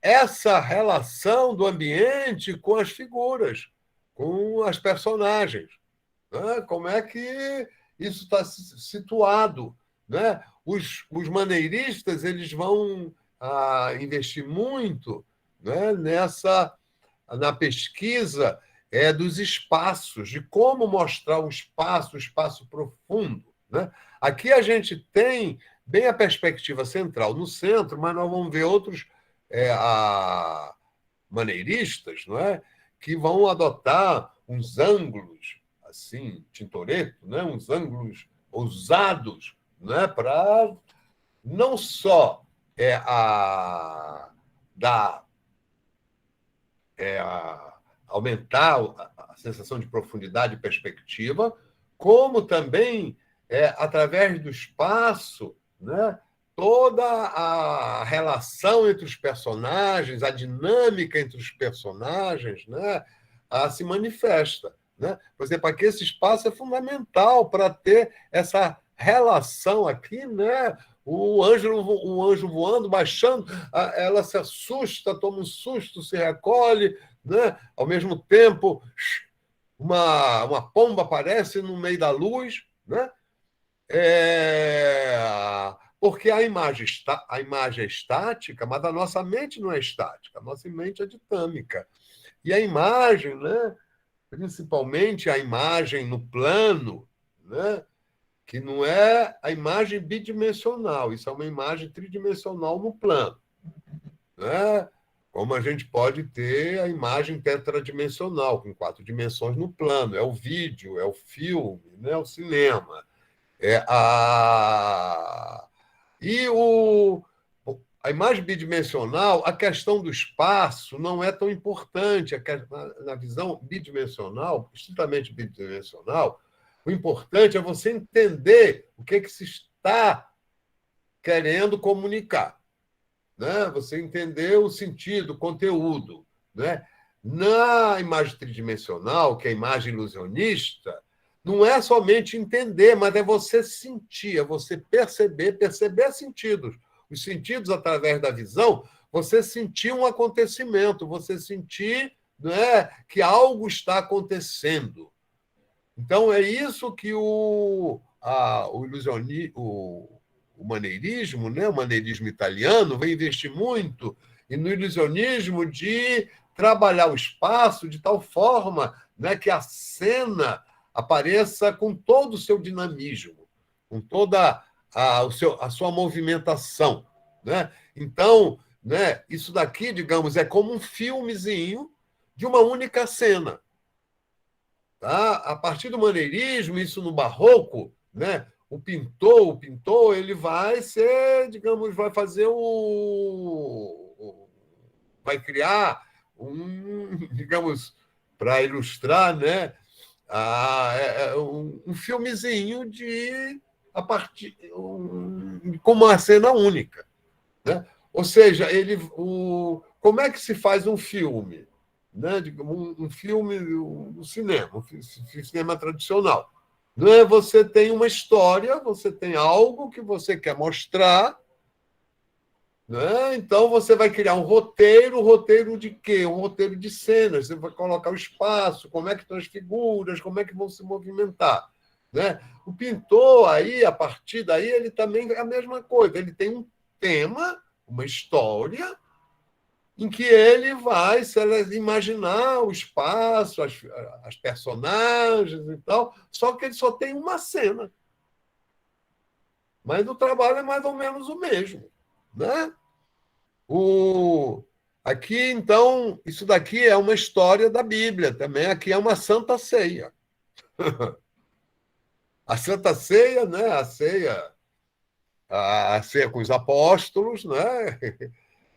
essa relação do ambiente com as figuras, com as personagens, né? Como é que isso está situado, né? Os maneiristas eles vão investir muito, né, na pesquisa dos espaços, de como mostrar o espaço profundo, né? Aqui a gente tem bem a perspectiva central no centro, mas nós vamos ver outros maneiristas, não é? que vão adotar uns ângulos, assim, Tintoretto, né? Uns ângulos ousados, né? Para não só dar, aumentar a sensação de profundidade e perspectiva, como também, através do espaço, né? Toda a relação entre os personagens, a dinâmica entre os personagens, né? Se manifesta. Né? Por exemplo, aqui esse espaço é fundamental para ter essa relação aqui, né? O anjo voando, baixando, ela se assusta, toma um susto, se recolhe, né? Ao mesmo tempo, uma pomba aparece no meio da luz, né? Porque a imagem é estática, mas a nossa mente não é estática, a nossa mente é dinâmica. E a imagem, né? Principalmente a imagem no plano, né? Que não é a imagem bidimensional, isso é uma imagem tridimensional no plano. Né? Como a gente pode ter a imagem tetradimensional, com 4 dimensões no plano, é o vídeo, é o filme, né? É o cinema. E a imagem bidimensional, a questão do espaço não é tão importante. Na visão bidimensional, estritamente bidimensional, o importante é você entender o que se está querendo comunicar. Né? Você entender o sentido, o conteúdo. Né? Na imagem tridimensional, que é a imagem ilusionista, não é somente entender, mas é você sentir, é você perceber sentidos. Os sentidos, através da visão, você sentir um acontecimento, você sentir, né, que algo está acontecendo. Então, é isso que o maneirismo, né, o maneirismo italiano, vai investir muito, e no ilusionismo de trabalhar o espaço de tal forma, né, que a cena apareça com todo o seu dinamismo, com toda a sua movimentação. Né? Então, né, isso daqui, digamos, é como um filmezinho de uma única cena. Tá? A partir do maneirismo, isso no barroco, né, o pintor, ele vai ser, digamos, vai fazer vai criar digamos, para ilustrar, né, um filmezinho como uma cena única. Né? Ou seja, como é que se faz um filme? Né? Um filme no cinema, um cinema tradicional. Não é? Você tem uma história, você tem algo que você quer mostrar, né? Então você vai criar um roteiro de quê? Um roteiro de cenas, você vai colocar o espaço, como é que estão as figuras, como é que vão se movimentar. Né? O pintor, aí, a partir daí, ele também é a mesma coisa, ele tem um tema, uma história, em que ele vai imaginar o espaço, as personagens e tal, só que ele só tem uma cena. Mas o trabalho é mais ou menos o mesmo. Né? Aqui, então, isso daqui é uma história da Bíblia também. Aqui é uma Santa Ceia. A Santa Ceia, né? A ceia com os apóstolos, né?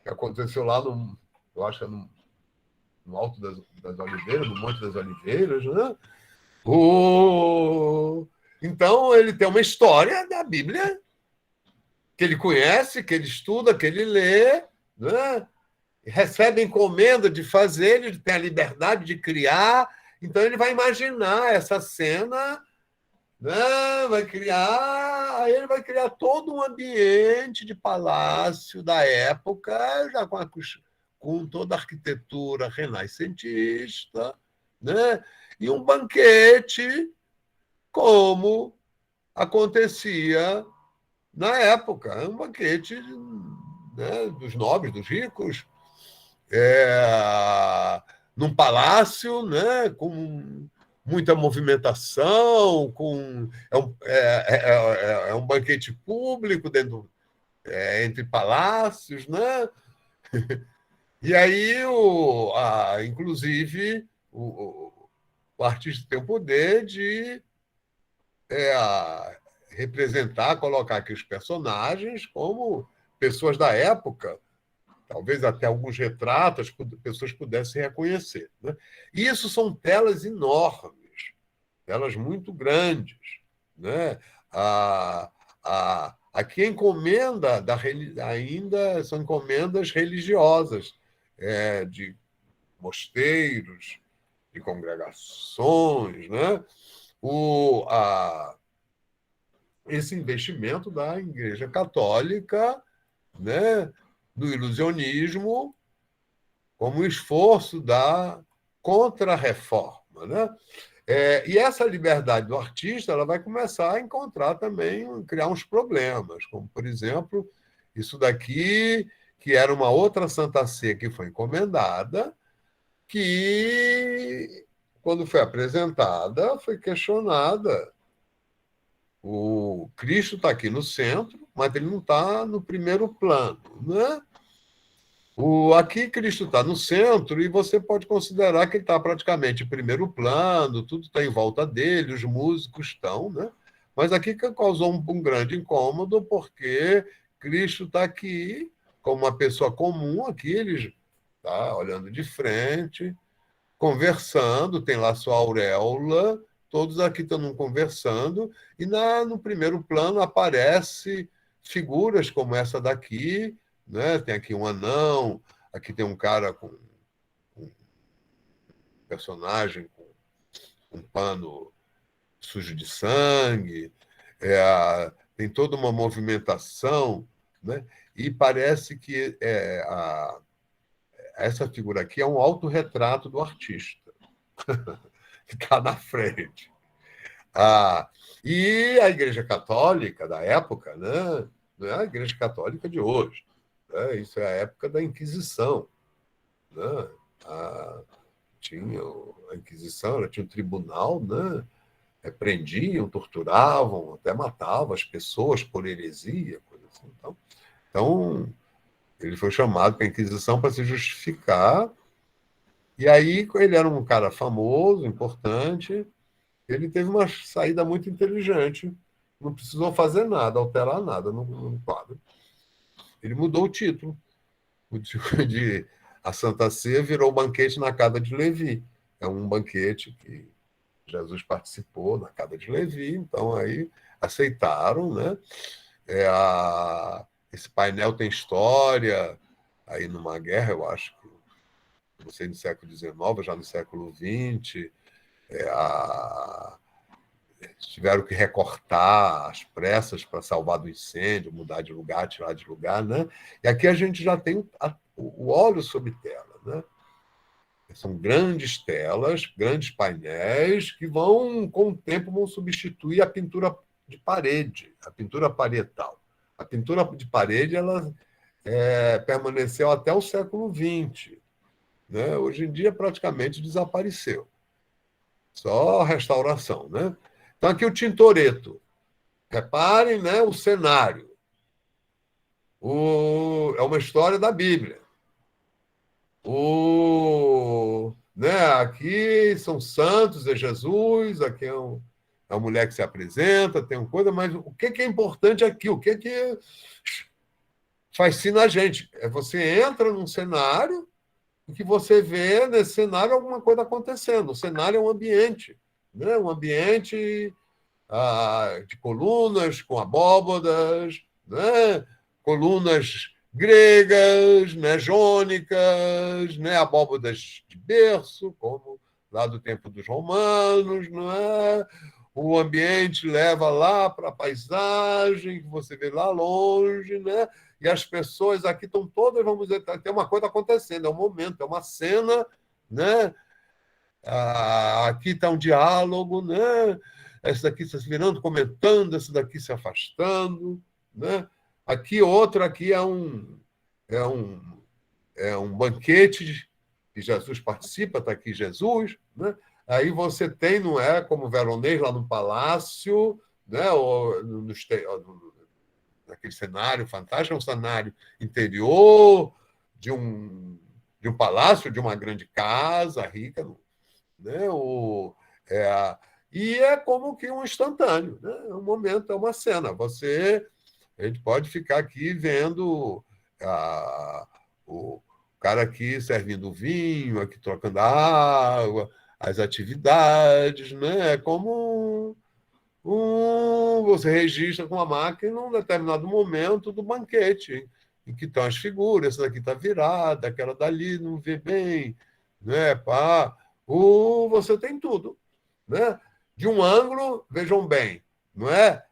Que aconteceu lá eu acho que no Alto das Oliveiras, no Monte das Oliveiras, né? Então, ele tem uma história da Bíblia que ele conhece, que ele estuda, que ele lê, né? Recebe encomenda de fazer, ele tem a liberdade de criar, então ele vai imaginar essa cena, né? Aí ele vai criar todo um ambiente de palácio da época, já com toda a arquitetura renascentista, né? E um banquete como acontecia na época, um banquete, né, dos nobres, dos ricos, num palácio, né, com muita movimentação, é um banquete público entre palácios, né? E aí, inclusive, o artista tem o poder de representar, colocar aqui os personagens como pessoas da época, talvez até alguns retratos, pessoas pudessem reconhecer. Né? E isso são telas enormes, telas muito grandes. Né? Aqui a encomenda ainda são encomendas religiosas, de mosteiros, de congregações, né? Esse investimento da Igreja Católica, né, do ilusionismo, como esforço da contra-reforma. Né? E essa liberdade do artista ela vai começar a encontrar também, criar uns problemas, como, por exemplo, isso daqui, que era uma outra Santa Sé que foi encomendada, que, quando foi apresentada, foi questionada. O Cristo está aqui no centro, mas ele não está no primeiro plano. Né? Aqui Cristo está no centro e você pode considerar que ele está praticamente em primeiro plano, tudo está em volta dele, os músicos estão, né? Mas aqui causou um grande incômodo porque Cristo está aqui como uma pessoa comum, aqui ele está olhando de frente, conversando, tem lá sua auréola, todos aqui estão conversando, e no primeiro plano aparece figuras como essa daqui, né? Tem aqui um anão, aqui tem um cara com um personagem com um pano sujo de sangue, tem toda uma movimentação, né? E parece que essa figura aqui é um autorretrato do artista, que está na frente. E a Igreja Católica da época, né? Não é a Igreja Católica de hoje. Né? Isso é a época da Inquisição. Né? Tinha a Inquisição, ela tinha um tribunal, né? Prendiam, torturavam, até matavam as pessoas por heresia, coisa assim. Então, ele foi chamado para a Inquisição para se justificar. E aí, ele era um cara famoso, importante, ele teve uma saída muito inteligente, não precisou fazer nada, alterar nada no quadro. Ele mudou o título. De A Santa Sé virou o Banquete na Casa de Levi. É um banquete que Jesus participou na Casa de Levi, então aí aceitaram, né? Esse painel tem história, aí numa guerra, eu acho que, não sei, no século XIX, já no século XX, tiveram que recortar às pressas para salvar do incêndio, mudar de lugar, tirar de lugar, né? E aqui a gente já tem o óleo sobre tela, né? São grandes telas, grandes painéis que com o tempo, vão substituir a pintura de parede, a pintura parietal. A pintura de parede ela permaneceu até o século XX. Né? Hoje em dia, praticamente desapareceu. Só restauração. Né? Então, aqui o Tintoretto. Reparem, né, o cenário. É uma história da Bíblia. Né, aqui são santos, é Jesus, aqui é uma mulher que se apresenta, tem uma coisa, mas o que é importante aqui? O que fascina a gente? Você entra num cenário e que você vê nesse cenário alguma coisa acontecendo. O cenário é um ambiente, né? Um ambiente de colunas com abóbadas, né? Colunas gregas, né? Jônicas, né? Abóbadas de berço, como lá do tempo dos romanos, não é? O ambiente leva lá para a paisagem, que você vê lá longe, né? E as pessoas aqui estão todas, vamos dizer, tem uma coisa acontecendo, é um momento, é uma cena, né? Aqui está um diálogo, né? Esse daqui se virando, comentando, esse daqui se afastando, né? Aqui outro, aqui é um banquete que Jesus participa, está aqui Jesus, né? Aí você tem, não é, como Veronês lá no palácio, né? Ou naquele cenário fantástico, é um cenário interior de um palácio, de uma grande casa rica, né? E é como que um instantâneo, né? É um momento, é uma cena. A gente pode ficar aqui vendo o cara aqui servindo vinho, aqui trocando água, as atividades, né? É como você registra com a máquina um determinado momento do banquete, em que estão as figuras, essa daqui está virada, aquela dali não vê bem, né? Pá. Você tem tudo, né? De um ângulo, vejam bem, não é?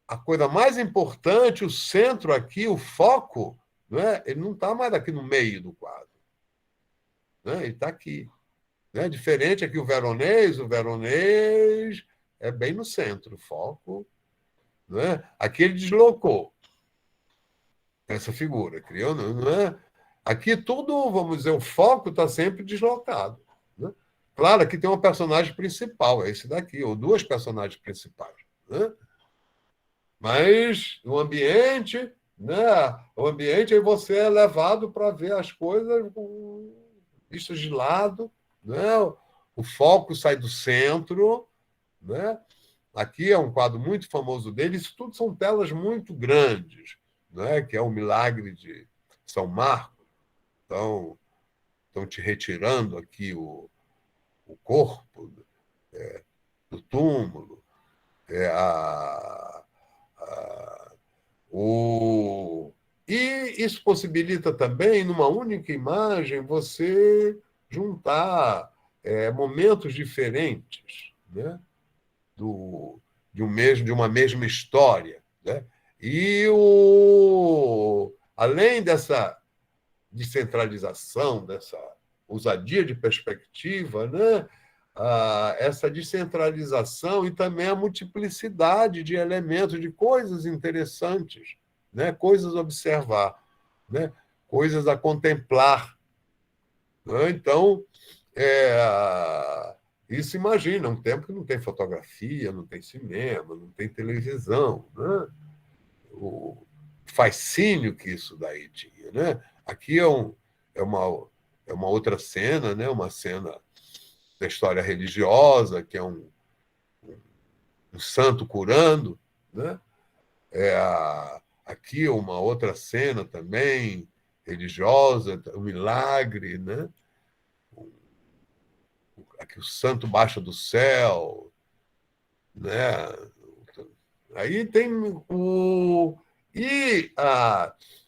A coisa mais importante, o centro aqui, o foco, não é? Ele não está mais aqui no meio do quadro, né? Ele está aqui. Né? Diferente aqui o Veronês é bem no centro, o foco. Né? Aqui ele deslocou essa figura, criou, não é? Aqui tudo, vamos dizer, o foco está sempre deslocado. Né? Claro, aqui tem um personagem principal, é esse daqui, ou duas personagens principais. Né? Mas o ambiente, né? O ambiente aí você é levado para ver as coisas com vistas de lado, né? O foco sai do centro, né? Aqui é um quadro muito famoso dele. Isso tudo são telas muito grandes, né? Que é o Milagre de São Marcos. Então, estão te retirando aqui o corpo do túmulo. E isso possibilita também, numa única imagem, você juntar momentos diferentes, né? De uma mesma história. Né? E além dessa descentralização, dessa ousadia de perspectiva, né? Essa descentralização e também a multiplicidade de elementos, de coisas interessantes, né? Coisas a observar, né? Coisas a contemplar. Né? Então, isso imagina, um tempo que não tem fotografia, não tem cinema, não tem televisão. Né? O fascínio que isso daí tinha. Né? Aqui é uma outra cena, né? Uma cena da história religiosa, que é um santo curando. Né? Aqui uma outra cena também religiosa, um milagre, né? Aqui o santo baixa do céu, né? Aí tem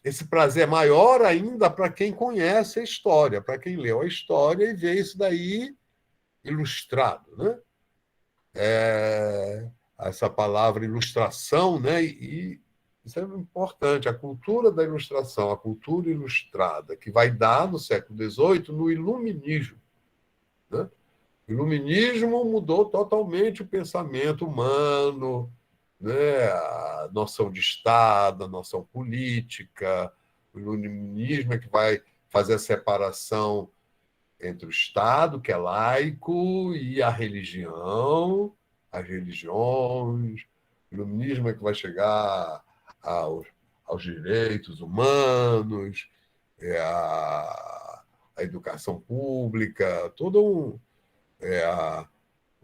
esse prazer é maior ainda para quem conhece a história, para quem leu a história e vê isso daí ilustrado, né? Essa palavra ilustração, né? E isso é importante, a cultura da ilustração, a cultura ilustrada, que vai dar no século XVIII no iluminismo. Né? O iluminismo mudou totalmente o pensamento humano, né? A noção de Estado, a noção política. O iluminismo é que vai fazer a separação entre o Estado, que é laico, e a religião, as religiões. O iluminismo é que vai chegar aos direitos humanos, a educação pública,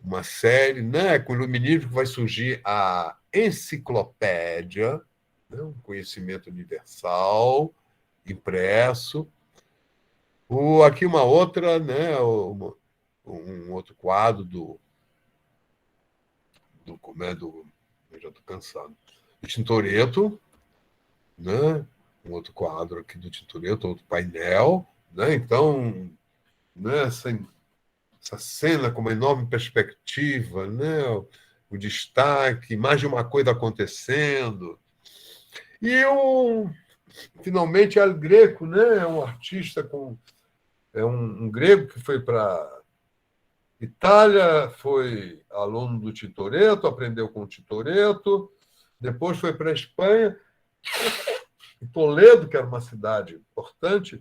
uma série, né? Com o iluminismo que vai surgir a enciclopédia, né? Um conhecimento universal, impresso. Aqui uma outra, né? Um outro quadro eu já estou cansado. Do Tintoretto, né? Um outro quadro aqui do Tintoretto, outro painel, né? Então, né? Essa cena com uma enorme perspectiva, né? O destaque, mais de uma coisa acontecendo. E finalmente, El Greco, né? É um artista um grego que foi para Itália, foi aluno do Tintoretto, aprendeu com o Tintoretto, depois foi para a Espanha, em Toledo, que era uma cidade importante,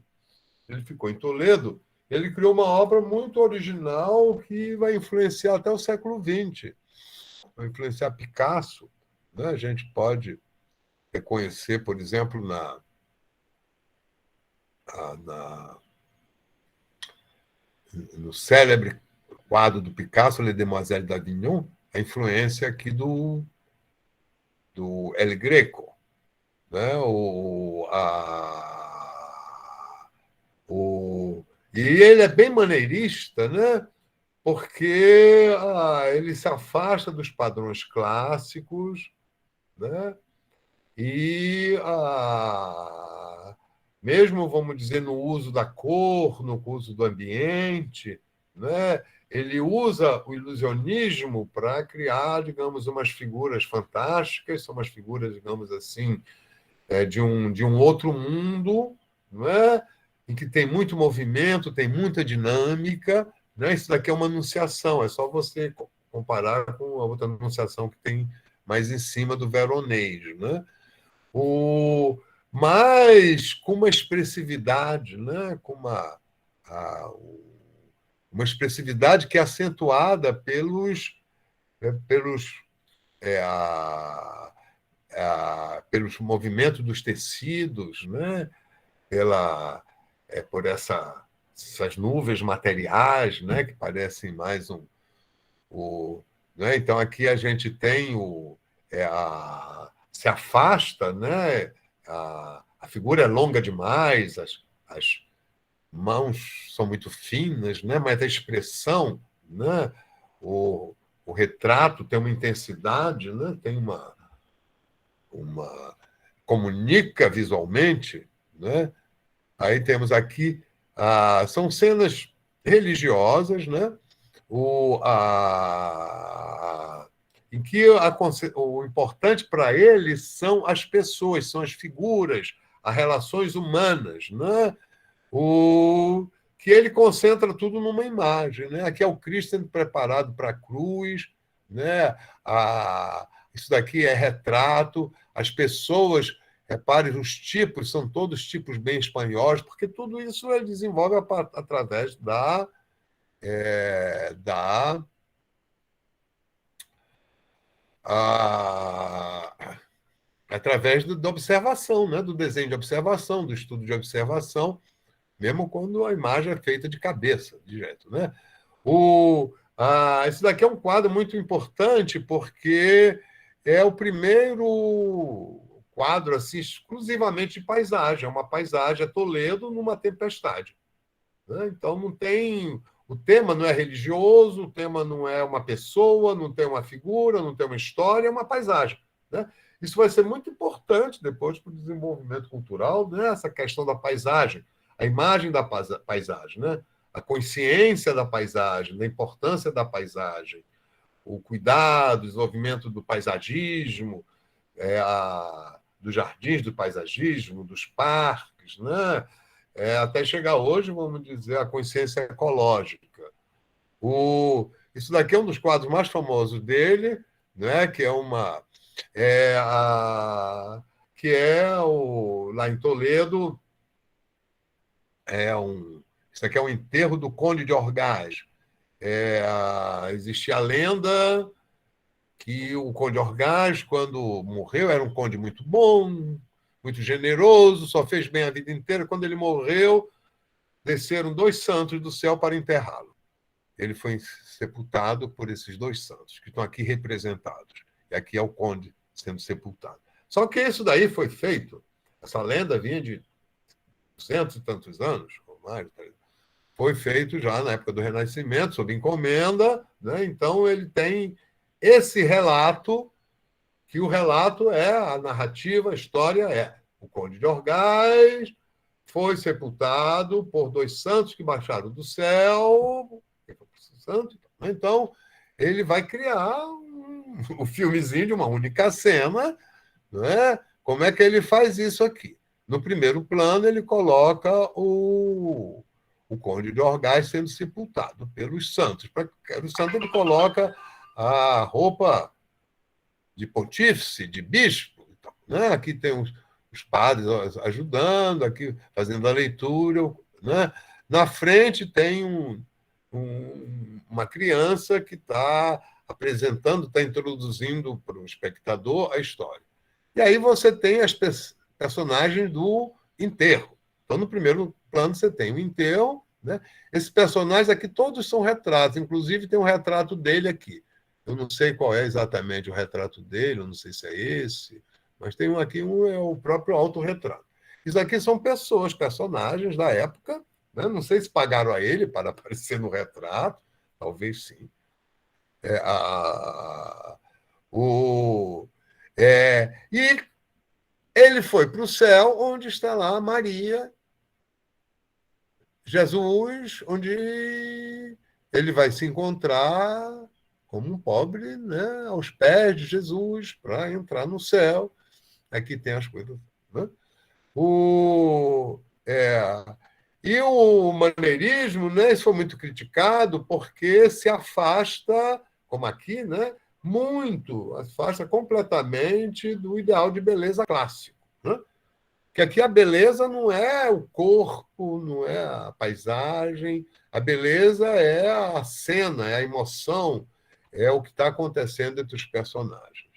ele ficou em Toledo, ele criou uma obra muito original que vai influenciar até o século XX, vai influenciar Picasso. Né? A gente pode reconhecer, por exemplo, no célebre quadro do Picasso, Les Demoiselles d'Avignon, a influência aqui do El Greco, né? E ele é bem maneirista, né? Porque ele se afasta dos padrões clássicos, né? E mesmo, vamos dizer, no uso da cor, no uso do ambiente, né? Ele usa o ilusionismo para criar, digamos, umas figuras fantásticas, são umas figuras, digamos assim, de um outro mundo, não é? Em que tem muito movimento, tem muita dinâmica, né? Isso daqui é uma anunciação, é só você comparar com a outra anunciação que tem mais em cima do Veronês, né? Mas com uma expressividade, né? Com uma expressividade que é acentuada pelos movimentos dos tecidos, né? Por essas nuvens materiais, né? Que parecem mais né? Então, aqui a gente tem se afasta, né? A figura é longa demais, as mãos são muito finas, né? Mas a expressão, né? O retrato tem uma intensidade, né? Tem comunica visualmente, né? Aí temos aqui são cenas religiosas, né? Em que o importante para ele são as pessoas, são as figuras, as relações humanas, né? Que ele concentra tudo numa imagem, né? Aqui é o Cristo sendo preparado para a cruz, né? Isso daqui é retrato, as pessoas, repare, os tipos são todos tipos bem espanhóis, porque tudo isso ele desenvolve através através da observação, né? Do desenho de observação, do estudo de observação, mesmo quando a imagem é feita de cabeça, de jeito, né? Esse daqui é um quadro muito importante porque é o primeiro quadro assim, exclusivamente de paisagem. É uma paisagem, é Toledo numa tempestade, né? Então, não tem... O tema não é religioso, o tema não é uma pessoa, não tem uma figura, não tem uma história, é uma paisagem, né? Isso vai ser muito importante depois para o desenvolvimento cultural, né? Essa questão da paisagem, a imagem da paisagem, né? A consciência da paisagem, da importância da paisagem, o cuidado, o desenvolvimento do paisagismo, dos jardins do paisagismo, dos parques, né? Até chegar hoje, vamos dizer, a consciência ecológica. Isso daqui é um dos quadros mais famosos dele, né? Que é lá em Toledo, isso aqui é um enterro do Conde de Orgaz. Existia a lenda que o Conde de Orgaz, quando morreu, era um conde muito bom, muito generoso, só fez bem a vida inteira. Quando ele morreu, desceram 2 santos do céu para enterrá-lo. Ele foi sepultado por esses 2 santos, que estão aqui representados. E aqui é o conde sendo sepultado. Só que isso daí foi feito, essa lenda vinha de 200 e tantos anos, ou mais, foi feito já na época do Renascimento, sob encomenda, né? Então ele tem esse relato, que o relato a narrativa, a história o Conde de Orgaz foi sepultado por 2 santos que baixaram do céu, então ele vai criar o filmezinho de uma única cena, né? Como é que ele faz isso aqui? No primeiro plano, ele coloca o Conde de Orgaz sendo sepultado pelos santos. Para os santos, ele coloca a roupa de pontífice, de bispo. Então, né? Aqui tem os padres ajudando, aqui fazendo a leitura, né? Na frente tem uma criança que está apresentando, está introduzindo para o espectador a história. E aí você tem as personagens do enterro. Então, no primeiro plano, você tem o enterro, né? Esses personagens aqui todos são retratos, inclusive tem um retrato dele aqui. Eu não sei qual é exatamente o retrato dele, eu não sei se é esse, mas tem um aqui, um é o próprio autorretrato. Isso aqui são pessoas, personagens da época, né? Não sei se pagaram a ele para aparecer no retrato, talvez sim. E ele foi para o céu, onde está lá Maria, Jesus, onde ele vai se encontrar como um pobre, né, aos pés de Jesus, para entrar no céu. Aqui tem as coisas. Né? E o maneirismo, né, isso foi muito criticado porque se afasta, como aqui, né, muito, afasta completamente do ideal de beleza clássico. Né? Que aqui a beleza não é o corpo, não é a paisagem, a beleza é a cena, é a emoção, é o que está acontecendo entre os personagens.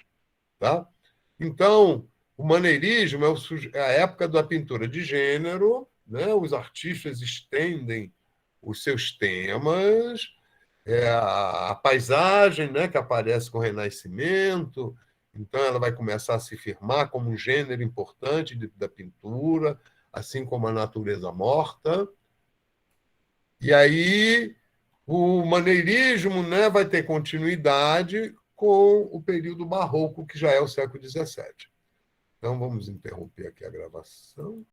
Tá? Então, o maneirismo é a época da pintura de gênero, né? Os artistas estendem os seus temas, a paisagem, né, que aparece com o Renascimento, então ela vai começar a se firmar como um gênero importante da pintura, assim como a natureza morta. E aí o maneirismo, né, vai ter continuidade com o período barroco, que já é o século XVII. Então, vamos interromper aqui a gravação.